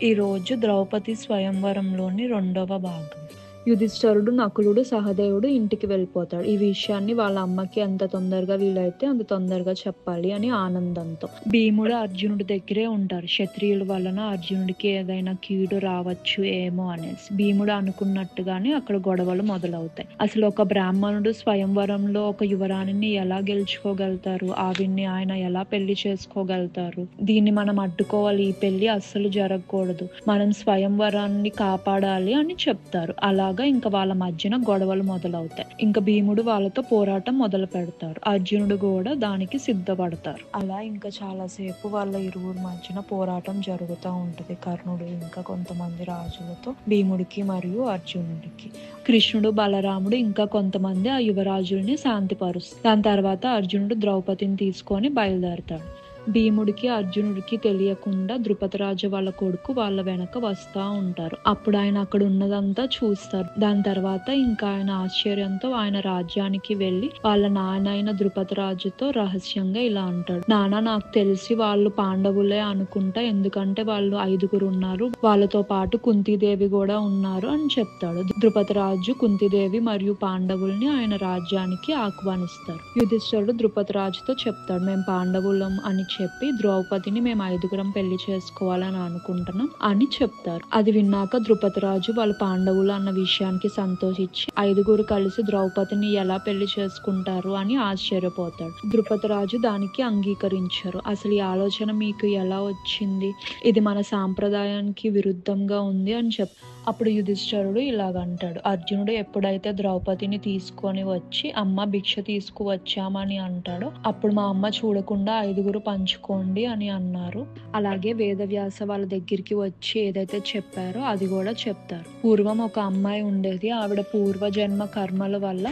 ఈరోజు ద్రౌపది స్వయంవరంలోని రెండవ భాగం. యుధిష్ఠరుడు, నకులుడు, సహదేవుడు ఇంటికి వెళ్ళిపోతాడు. ఈ విషయాన్ని వాళ్ళ అమ్మకి ఎంత తొందరగా వీలైతే అంత తొందరగా చెప్పాలి అని ఆనందంతో. భీముడు అర్జునుడి దగ్గరే ఉంటారు. క్షత్రియుల వలన అర్జునుడికి ఏదైనా కీడు రావచ్చు ఏమో అనేసి. భీముడు అనుకున్నట్టుగానే అక్కడ గొడవలు మొదలవుతాయి. అసలు ఒక బ్రాహ్మణుడు స్వయంవరంలో ఒక యువరాణిని ఎలా గెలుచుకోగలుగుతారు? ఆవిడ్ని ఆయన ఎలా పెళ్లి చేసుకోగలుగుతారు? దీన్ని మనం అడ్డుకోవాలి. ఈ పెళ్లి అస్సలు జరగకూడదు. మనం స్వయంవరాన్ని కాపాడాలి అని చెప్తారు. అలాగా ఇంకా వాళ్ళ మధ్యన గొడవలు మొదలవుతాయి. ఇంకా భీముడు వాళ్ళతో పోరాటం మొదలు పెడతారు. అర్జునుడు కూడా దానికి సిద్ధపడతారు. అలా ఇంకా చాలాసేపు వాళ్ళ ఇరువురి మధ్యన పోరాటం జరుగుతూ ఉంటది. కర్ణుడు ఇంకా కొంతమంది రాజులతో భీముడికి మరియు అర్జునుడికి. కృష్ణుడు, బలరాముడు ఇంకా కొంతమంది ఆ యువరాజుల్ని శాంతిపరుస్తారు. దాని తర్వాత అర్జునుడు ద్రౌపదిని తీసుకొని బయలుదేరతాడు. భీముడికి అర్జునుడికి తెలియకుండా ద్రుపదరాజు వాళ్ళ కొడుకు వాళ్ళ వెనక వస్తా ఉంటారు. అప్పుడు ఆయన అక్కడ ఉన్నదంతా చూస్తారు. దాని తర్వాత ఇంకా ఆయన ఆశ్చర్యంతో ఆయన రాజ్యానికి వెళ్లి వాళ్ళ నాన్న ద్రుపదరాజుతో రహస్యంగా ఇలా అంటాడు: నాన్న, నాకు తెలిసి వాళ్ళు పాండవులే అనుకుంటా, ఎందుకంటే వాళ్ళు 5 ఉన్నారు, వాళ్ళతో పాటు కుంతీదేవి కూడా ఉన్నారు అని చెప్తాడు. ద్రుపదరాజు కుంతీదేవి మరియు పాండవుల్ని ఆయన రాజ్యానికి ఆహ్వానిస్తారు. యుధిష్ఠరుడు ద్రుపదరాజుతో చెప్తాడు: మేము పాండవులం అని చెప్పి ద్రౌపదిని మేము 5 పెళ్లి చేసుకోవాలని అనుకుంటున్నాం అని చెప్తారు. అది విన్నాక ద్రుపదరాజు వాళ్ళ పాండవులు అన్న విషయానికి సంతోషించి 5 కలిసి ద్రౌపదిని ఎలా పెళ్లి చేసుకుంటారు అని ఆశ్చర్యపోతాడు. ద్రుపదరాజు దానికి అంగీకరించారు. అసలు ఈ ఆలోచన మీకు ఎలా వచ్చింది? ఇది మన సాంప్రదాయానికి విరుద్ధంగా ఉంది అని అప్పుడు యుధిష్ఠరుడు ఇలాగంటాడు: అర్జునుడు ఎప్పుడైతే ద్రౌపదిని తీసుకొని వచ్చి అమ్మ భిక్ష తీసుకువచ్చామని అంటాడో అప్పుడు మా అమ్మ చూడకుండా 5 పంచుకోండి అని అన్నారు. అలాగే వేదవ్యాస వాళ్ళ దగ్గరికి వచ్చి ఏదైతే చెప్పారో అది కూడా చెప్తారు. పూర్వం ఒక అమ్మాయి ఉండేది. ఆవిడ పూర్వజన్మ కర్మల వల్ల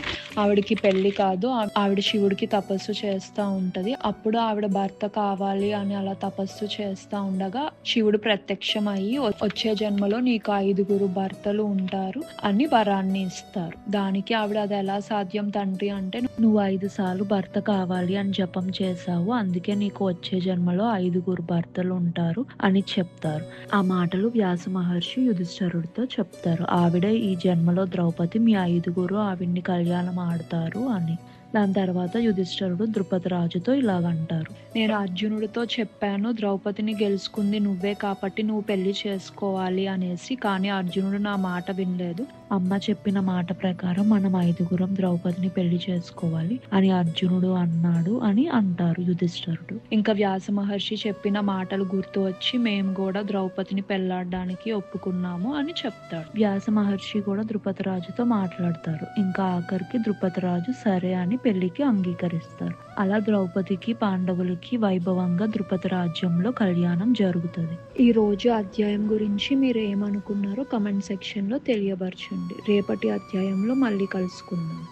ఆవిడకి పెళ్లి కాదు. ఆవిడ శివుడికి తపస్సు చేస్తూ ఉంటది. అప్పుడు ఆవిడ భర్త కావాలి అని అలా తపస్సు చేస్తూ ఉండగా శివుడు ప్రత్యక్షమయ్యి వచ్చే జన్మలో నీకు 5 భర్తలు ఉంటారు అని వరాన్ని ఇస్తారు. దానికి ఆవిడ అది ఎలా సాధ్యం తండ్రి అంటే, నువ్వు 5 సార్లు భర్త కావాలి అని జపం చేశావు, అందుకే నీకు వచ్చే జన్మలో 5 భర్తలు ఉంటారు అని చెప్తారు. ఆ మాటలు వ్యాస మహర్షి యుధిష్ఠరుడితో చెప్తారు. ఆవిడే ఈ జన్మలో ద్రౌపది, మీ 5 ఆవిడ్ని కళ్యాణం ఆడతారు అని. దాని తర్వాత యుధిష్ఠరుడు ద్రుపదరాజుతో ఇలాగంటారు: నేను అర్జునుడితో చెప్పాను, ద్రౌపదిని గెలుచుకుంది నువ్వే కాబట్టి నువ్వు పెళ్లి చేసుకోవాలి అనేసి. కానీ అర్జునుడు నా మాట వినలేదు. అమ్మ చెప్పిన మాట ప్రకారం మనం 5 ద్రౌపదిని పెళ్లి చేసుకోవాలి అని అర్జునుడు అన్నాడు అని అంటారు యుధిష్ఠరుడు. ఇంకా వ్యాస మహర్షి చెప్పిన మాటలు గుర్తు వచ్చి మేము కూడా ద్రౌపదిని పెళ్లాడడానికి ఒప్పుకున్నాము అని చెప్తాడు. వ్యాస మహర్షి కూడా ద్రుపదరాజుతో మాట్లాడతారు. ఇంకా ఆఖరికి ద్రుపదరాజు సరే అని పెళ్లికి అంగీకరిస్తారు. అలా ద్రౌపదికి పాండవులకి వైభవంగా ద్రుపద రాజ్యంలో కళ్యాణం జరుగుతుంది. ఈ రోజు అధ్యాయం గురించి మీరు ఏమనుకున్నారో కమెంట్ సెక్షన్ లో తెలియపరచండి. రేపటి అధ్యాయంలో మళ్ళీ కలుసుకుందాం.